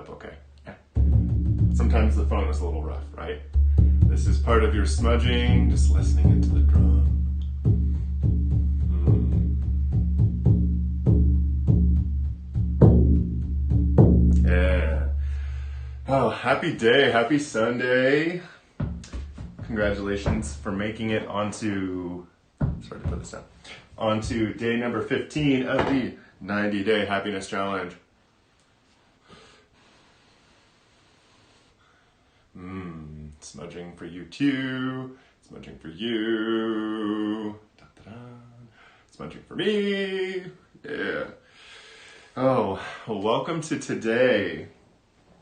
up okay. Yeah. Sometimes the phone is a little rough, right? This is part of your smudging, just listening into the drum. Yeah. Oh, happy day, happy Sunday. Congratulations for making it onto day number 15 of the 90-day happiness challenge. Smudging for you too. Smudging for you. Da-da-da. Smudging for me. Yeah. Oh, well, welcome to today.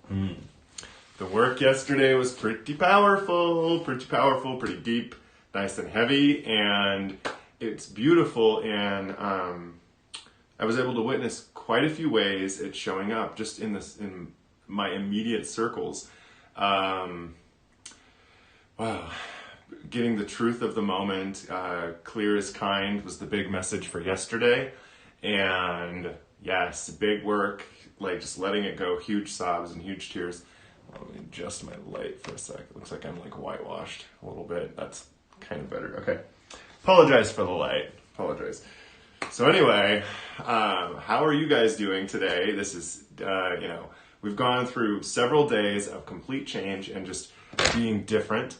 The work yesterday was pretty powerful, pretty deep, nice and heavy, and it's beautiful, and I was able to witness quite a few ways it's showing up just in my immediate circles. Wow. Getting the truth of the moment, clear as kind was the big message for yesterday. And yes, big work, like just letting it go, huge sobs and huge tears. Let me adjust my light for a sec. It looks like I'm like whitewashed a little bit. That's kind of better. Okay. Apologize for the light. Apologize. So anyway, how are you guys doing today? This is, we've gone through several days of complete change and just being different,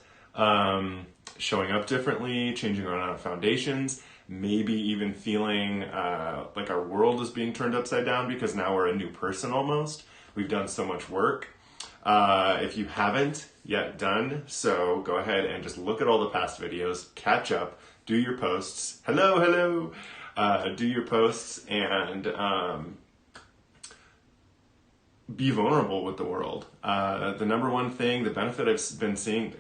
showing up differently, changing our foundations, maybe even feeling like our world is being turned upside down because now we're a new person almost. We've done so much work. If you haven't yet done so, go ahead and just look at all the past videos, catch up, do your posts. Hello. Do your posts and be vulnerable with the world. The number one thing, the benefit I've been seeing,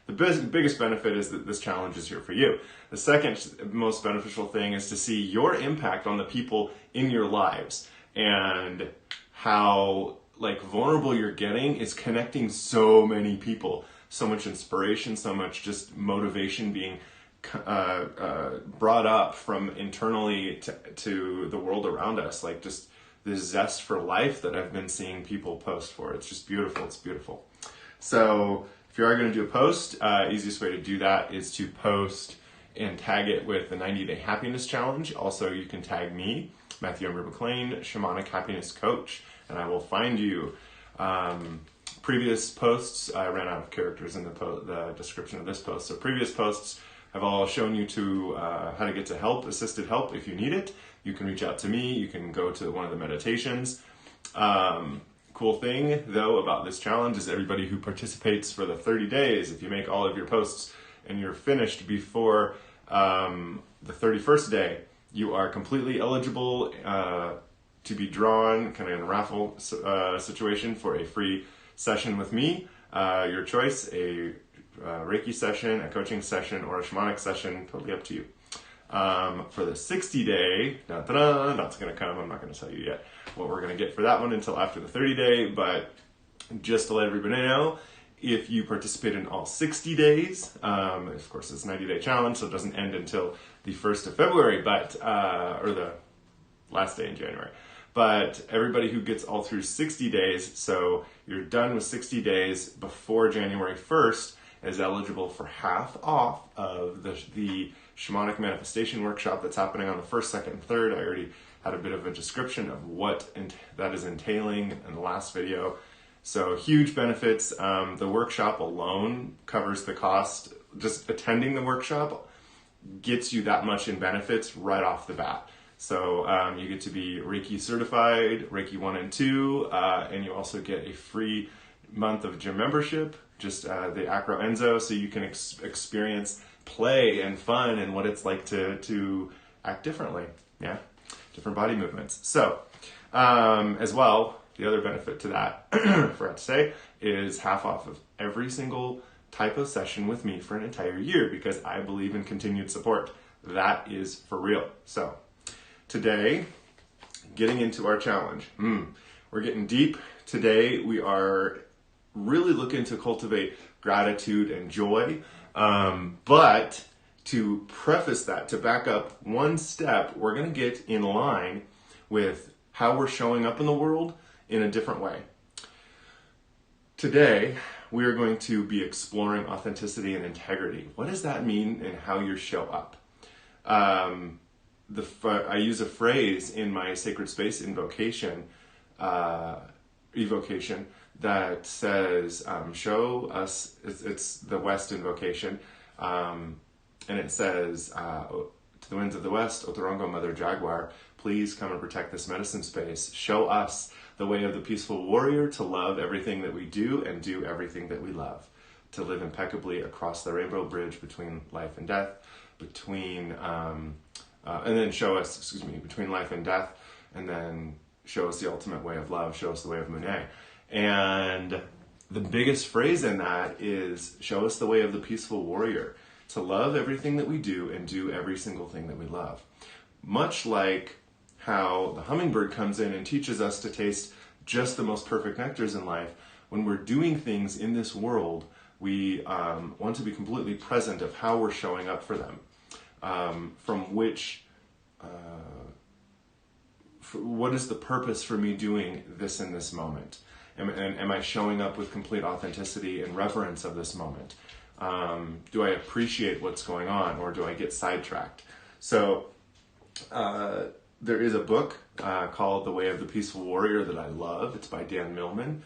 the biggest benefit is that this challenge is here for you. The second most beneficial thing is to see your impact on the people in your lives and how vulnerable you're getting is connecting so many people, so much inspiration, so much just motivation being brought up from internally to the world around us, like just this zest for life that I've been seeing people post for. It's just beautiful. It's beautiful. So if you are going to do a post, easiest way to do that is to post and tag it with the 90-day happiness challenge. Also, you can tag me, Embrey-McClain Shamanic Happiness Coach, and I will find you. Previous posts, I ran out of characters in the description of this post. So previous posts have all shown you to how to get to help, assisted help if you need it. You can reach out to me. You can go to one of the meditations. Cool thing, though, about this challenge is everybody who participates for the 30 days, if you make all of your posts and you're finished before the 31st day, you are completely eligible to be drawn, kind of in a raffle situation, for a free session with me. Your choice, a Reiki session, a coaching session, or a shamanic session, totally up to you. For the 60-day, that's going to come. I'm not going to tell you yet what we're going to get for that one until after the 30-day, but just to let everybody know, if you participate in all 60 days, of course it's a 90-day challenge, so it doesn't end until the 1st of February, or the last day in January. But everybody who gets all through 60 days, so you're done with 60 days before January 1st, is eligible for half off of the Shamanic Manifestation Workshop that's happening on the 1st, 2nd, and 3rd. I already had a bit of a description of what that is entailing in the last video. So huge benefits. The workshop alone covers the cost. Just attending the workshop gets you that much in benefits right off the bat. So you get to be Reiki certified, Reiki 1 and 2, and you also get a free month of gym membership, just the Acro Enzo, so you can experience play and fun and what it's like to act differently. Yeah, different body movements. So as well, the other benefit to that, I forgot to say, is half off of every single type of session with me for an entire year, because I believe in continued support. That is for real. So today, getting into our challenge. We're getting deep. Today we are really looking to cultivate gratitude and joy. But to preface that, to back up one step, we're going to get in line with how we're showing up in the world in a different way. Today, we are going to be exploring authenticity and integrity. What does that mean in how you show up? I use a phrase in my Sacred Space Evocation that says, show us, it's the West Invocation, and it says, to the winds of the West, Otorongo Mother Jaguar, please come and protect this medicine space. Show us the way of the peaceful warrior to love everything that we do and do everything that we love. To live impeccably across the rainbow bridge between life and death, between life and death, and then show us the ultimate way of love, show us the way of Monet. And the biggest phrase in that is, show us the way of the peaceful warrior, to love everything that we do and do every single thing that we love. Much like how the hummingbird comes in and teaches us to taste just the most perfect nectars in life, when we're doing things in this world, we want to be completely present of how we're showing up for them. What is the purpose for me doing this in this moment? Am I showing up with complete authenticity and reverence of this moment? Do I appreciate what's going on, or do I get sidetracked? So there is a book called The Way of the Peaceful Warrior that I love. It's by Dan Millman.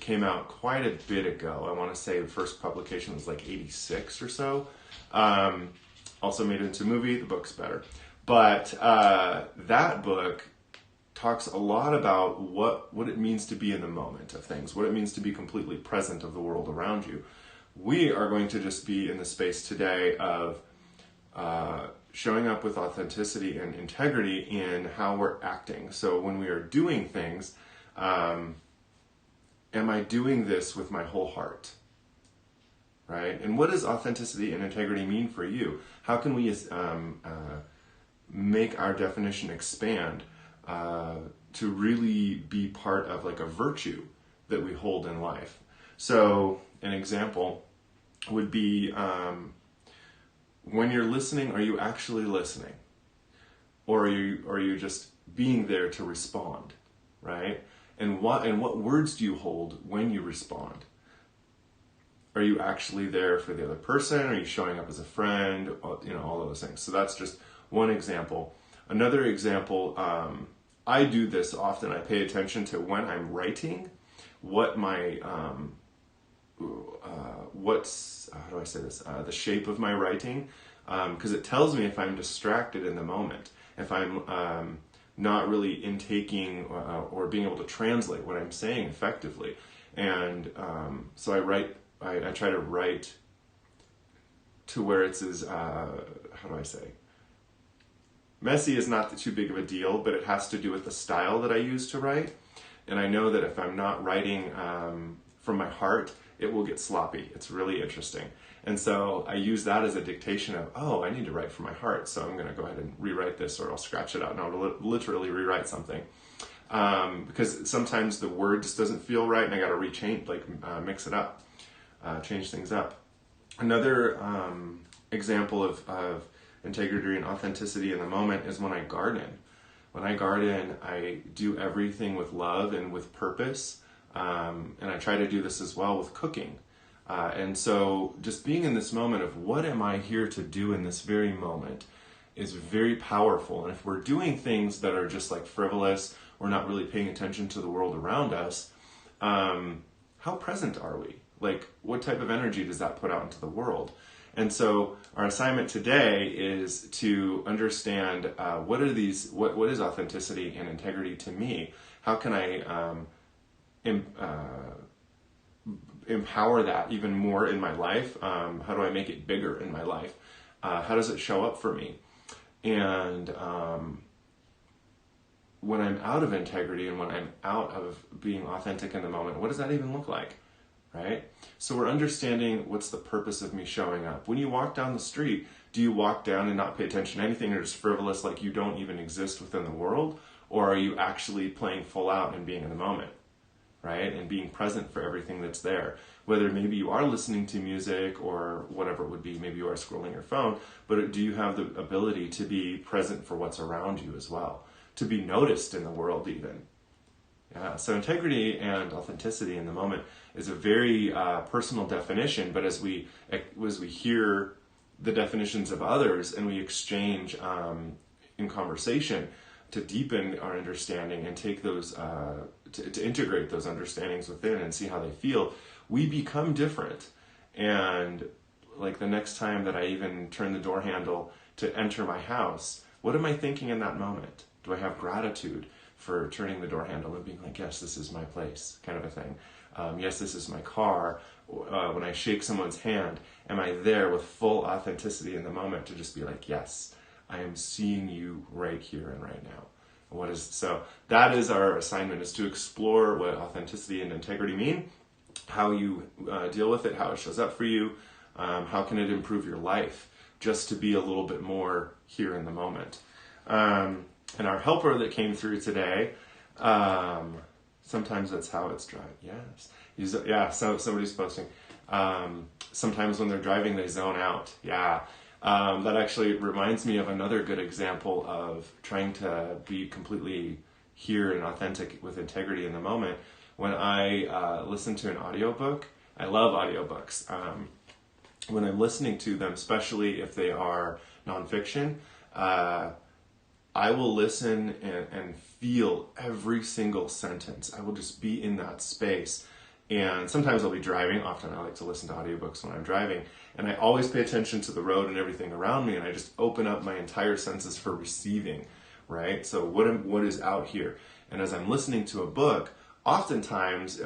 Came out quite a bit ago. I want to say the first publication was like 86 or so. Also made it into a movie. The book's better. But that book talks a lot about what it means to be in the moment of things, what it means to be completely present of the world around you. We are going to just be in the space today of showing up with authenticity and integrity in how we're acting. So when we are doing things, am I doing this with my whole heart? Right? And what does authenticity and integrity mean for you? How can we make our definition expand to really be part of like a virtue that we hold in life? So an example would be, when you're listening, are you actually listening? Or are you just being there to respond, right? And what words do you hold when you respond? Are you actually there for the other person? Are you showing up as a friend? All of those things. So that's just one example. Another example, I do this often. I pay attention to when I'm writing, what my, how do I say this? The shape of my writing, because it tells me if I'm distracted in the moment, if I'm not really intaking or being able to translate what I'm saying effectively. And so I try to write to where it's as, how do I say? Messy is not too big of a deal, but it has to do with the style that I use to write. And I know that if I'm not writing from my heart, it will get sloppy. It's really interesting. And so I use that as a dictation of, I need to write from my heart. So I'm going to go ahead and rewrite this, or I'll scratch it out and I'll literally rewrite something. Because sometimes the word just doesn't feel right and I got to mix it up, change things up. Another example of integrity and authenticity in the moment is when I garden. When I garden, I do everything with love and with purpose. And I try to do this as well with cooking. And so just being in this moment of what am I here to do in this very moment is very powerful. And if we're doing things that are just like frivolous, we're not really paying attention to the world around us, how present are we? Like, what type of energy does that put out into the world? And so our assignment today is to understand what is authenticity and integrity to me? How can I empower that even more in my life? How do I make it bigger in my life? How does it show up for me? And when I'm out of integrity and when I'm out of being authentic in the moment, what does that even look like? Right? So we're understanding what's the purpose of me showing up. When you walk down the street, do you walk down and not pay attention to anything, or just frivolous like you don't even exist within the world? Or are you actually playing full out and being in the moment? Right? And being present for everything that's there. Whether maybe you are listening to music or whatever it would be, maybe you are scrolling your phone, but do you have the ability to be present for what's around you as well? To be noticed in the world even. So integrity and authenticity in the moment is a very personal definition, but as we hear the definitions of others and we exchange in conversation to deepen our understanding and take those, to integrate those understandings within and see how they feel, we become different. And like the next time that I even turn the door handle to enter my house, what am I thinking in that moment? Do I have gratitude for turning the door handle and being like, yes, this is my place, kind of a thing. Yes, this is my car. When I shake someone's hand, am I there with full authenticity in the moment to just be like, yes, I am seeing you right here and right now. So that is our assignment, is to explore what authenticity and integrity mean, how you deal with it, how it shows up for you, how can it improve your life, just to be a little bit more here in the moment. And our helper that came through today, sometimes that's how it's driving. Yes. So somebody's posting. Sometimes when they're driving, they zone out. Yeah. That actually reminds me of another good example of trying to be completely here and authentic with integrity in the moment. When I listen to an audiobook, I love audiobooks. When I'm listening to them, especially if they are nonfiction, I will listen and feel every single sentence. I will just be in that space. And sometimes I'll be driving. Often I like to listen to audiobooks when I'm driving. And I always pay attention to the road and everything around me. And I just open up my entire senses for receiving, right? So what is out here? And as I'm listening to a book, oftentimes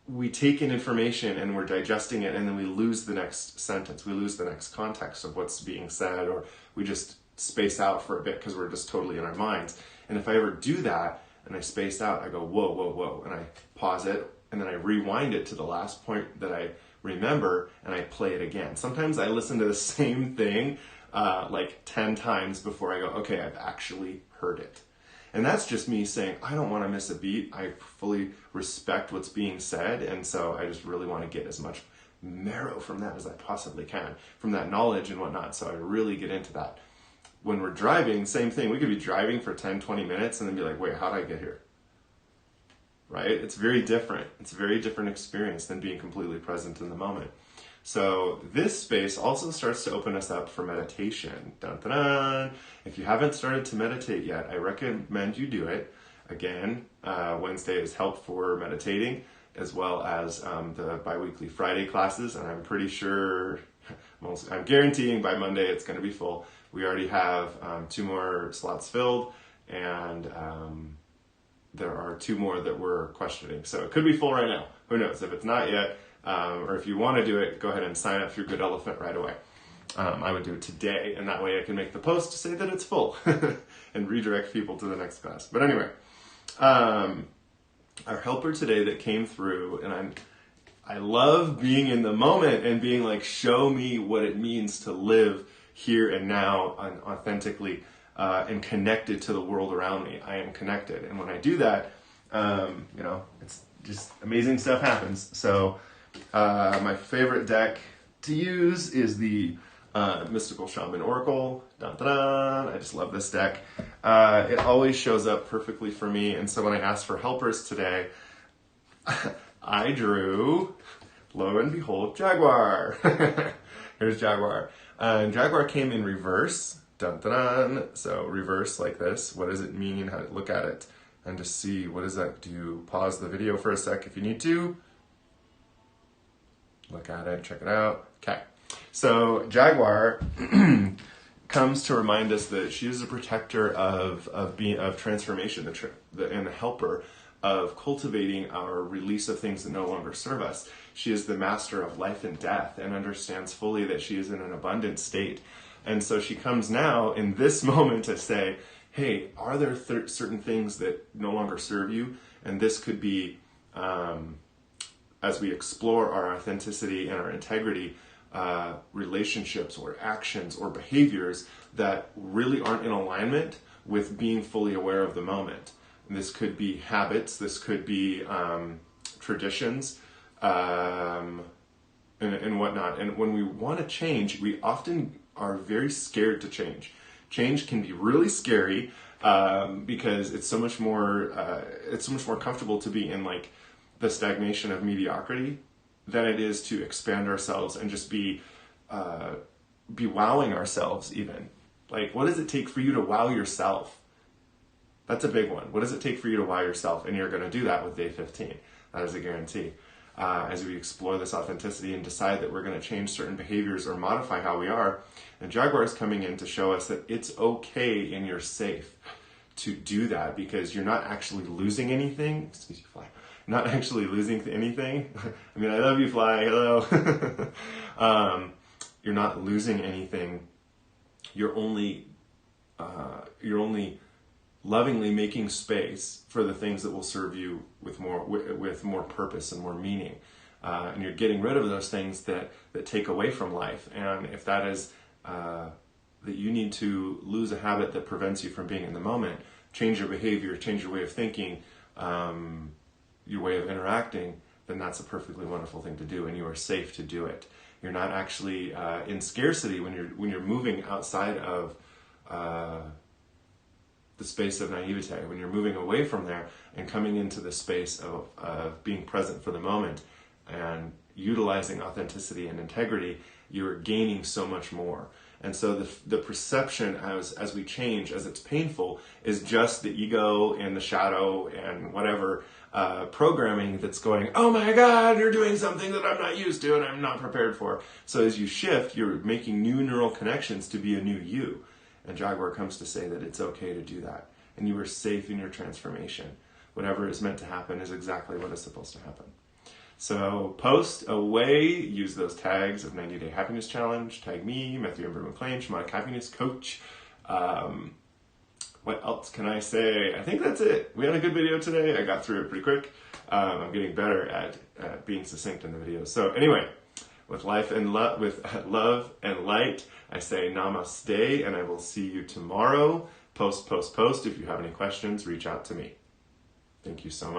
we take in information and we're digesting it, and then we lose the next sentence. We lose the next context of what's being said, or we just space out for a bit because we're just totally in our minds. And if I ever do that and I space out, I go, whoa, whoa, whoa, and I pause it, and then I rewind it to the last point that I remember, and I play it again. Sometimes I listen to the same thing like 10 times before I go, okay, I've actually heard it. And that's just me saying, I don't want to miss a beat. I fully respect what's being said. And so I just really want to get as much marrow from that as I possibly can, from that knowledge and whatnot. So I really get into that. When we're driving, same thing. We could be driving for 10, 20 minutes and then be like, wait, how did I get here? Right? It's very different. It's a very different experience than being completely present in the moment. So this space also starts to open us up for meditation. Dun, dun, dun. If you haven't started to meditate yet, I recommend you do it. Again, Wednesday is help for meditating, as well as the bi-weekly Friday classes. And I'm pretty sure, I'm guaranteeing by Monday it's going to be full. We already have 2 more slots filled, and there are 2 more that we're questioning. So it could be full right now. Who knows? If it's not yet, or if you want to do it, go ahead and sign up through Good Elephant right away. I would do it today, and that way I can make the post to say that it's full and redirect people to the next class. But anyway, our helper today that came through, and I love being in the moment and being like, show me what it means to live here and now and authentically and connected to the world around me. I am connected, and when I do that, it's just amazing stuff happens. So my favorite deck to use is the Mystical Shaman Oracle. Dun, dun, dun. I just love this deck. It always shows up perfectly for me. And so when I asked for helpers today, I drew, lo and behold, Jaguar. Here's Jaguar. And Jaguar came in reverse. Dun, dun, dun. So reverse like this. What does it mean? How to look at it and just see what does that do. Pause the video for a sec if you need to. Look at it, check it out. Okay. So Jaguar comes to remind us that she is a protector of transformation, and a helper of cultivating our release of things that no longer serve us. She is the master of life and death and understands fully that she is in an abundant state. And so she comes now in this moment to say, hey, are there certain things that no longer serve you? And this could be, as we explore our authenticity and our integrity, relationships or actions or behaviors that really aren't in alignment with being fully aware of the moment. And this could be habits, this could be traditions, and whatnot. And when we want to change, we often are very scared to change. Change can be really scary. because it's so much more comfortable to be in like the stagnation of mediocrity than it is to expand ourselves and just be wowing ourselves even. Like, what does it take for you to wow yourself? That's a big one. What does it take for you to wow yourself? And you're going to do that with Day-15. That is a guarantee. As we explore this authenticity and decide that we're going to change certain behaviors or modify how we are, and Jaguar is coming in to show us that it's okay and you're safe to do that, because you're not actually losing anything. Excuse you, Fly. Not actually losing anything. I mean, I love you, Fly. Hello. You're not losing anything. You're only lovingly making space for the things that will serve you with more purpose and more meaning. And you're getting rid of those things that take away from life. And if that is that you need to lose a habit that prevents you from being in the moment, change your behavior, change your way of thinking, your way of interacting, then that's a perfectly wonderful thing to do, and you are safe to do it. You're not actually in scarcity when you're moving outside of the space of naivete. When you're moving away from there and coming into the space of being present for the moment and utilizing authenticity and integrity, you're gaining so much more. And so the perception as we change, as it's painful, is just the ego and the shadow and whatever programming that's going, oh my God, you're doing something that I'm not used to and I'm not prepared for. So as you shift, you're making new neural connections to be a new you. And Jaguar comes to say that it's okay to do that. And you are safe in your transformation. Whatever is meant to happen is exactly what is supposed to happen. So post away, use those tags of 90 Day Happiness Challenge, tag me, Matthew Embrey-McClain Shamanic Happiness Coach. What else can I say? I think that's it. We had a good video today. I got through it pretty quick. I'm getting better at being succinct in the videos. So anyway, with love and light, I say namaste, and I will see you tomorrow. Post. If you have any questions, reach out to me. Thank you so much.